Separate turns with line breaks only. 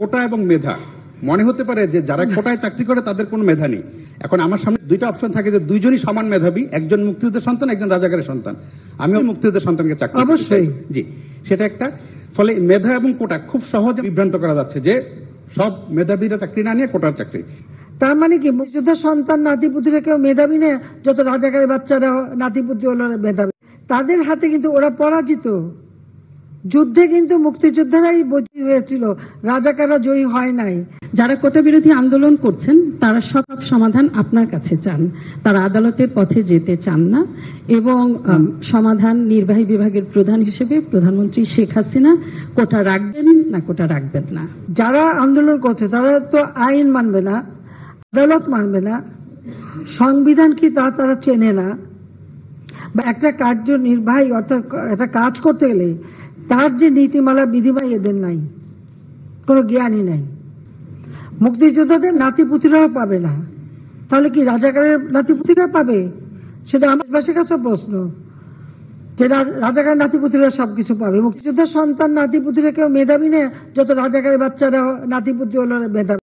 কোটা এবং মেধা মনে হতে পারে যে যারা কোটায় চাকরি করে তাদের কোনো মেধা নেই। এখন আমার সামনে দুইটা অপশন থাকে যে দুইজনই সমান মেধাবী, একজন মুক্তিযুদ্ধের সন্তান, একজন রাজাকারের সন্তান। আমিও মুক্তিযুদ্ধের সন্তানকে চাকরি
অবশ্যই
জি, সেটা একটা। ফলে মেধা এবং কোটা খুব সহজে বিভ্রান্ত করা যাচ্ছে যে সব মেধাবীরা চাকরি না নিয়ে কোটার চাকরি।
তার মানে কি মুক্তিযোদ্ধার সন্তান নাতিপুতিরা কেউ মেধাবী না, যত রাজাকারের বাচ্চারা নাতিপুতি হলো মেধাবী। তাদের হাতে কিন্তু ওরা পরাজিত। যুদ্ধে কিন্তু মুক্তিযোদ্ধারাই বিজয়ী হয়েছিল, রাজাকাররা জয়ী হয় নাই।
যারা কোটা বিরোধী আন্দোলন করছেন তারা সব সমাধান আপনার কাছে চান, তারা আদালতের পথে যেতে চান না। এবং সমাধান নির্বাহী বিভাগের প্রধান হিসেবে প্রধানমন্ত্রী শেখ হাসিনা কোটা রাখবেন না কোটা রাখবেন না।
যারা আন্দোলন করছে তারা তো আইন মানবে না, আদালত মানবে না, সংবিধান কি তা তারা চেনে না। বা একটা কার্যনির্বাহী অর্থাৎ একটা কাজ করতে গেলে তার যে নীতিমালা বিধিমালা এদের নাই, কোনো জ্ঞানই নাই। মুক্তিযোদ্ধাদের নাতিপুতিরাও পাবে না, তাহলে কি রাজাকারের নাতিপুতিরা পাবে? সেটা আমার দেশের কাছে প্রশ্ন, যে রাজাকারের নাতিপুতিরা সবকিছু পাবে। মুক্তিযোদ্ধার সন্তান নাতিপুতিরা কেউ মেধাবী না, যত রাজাকারের বাচ্চারা নাতিপুতি হলো মেধাবী।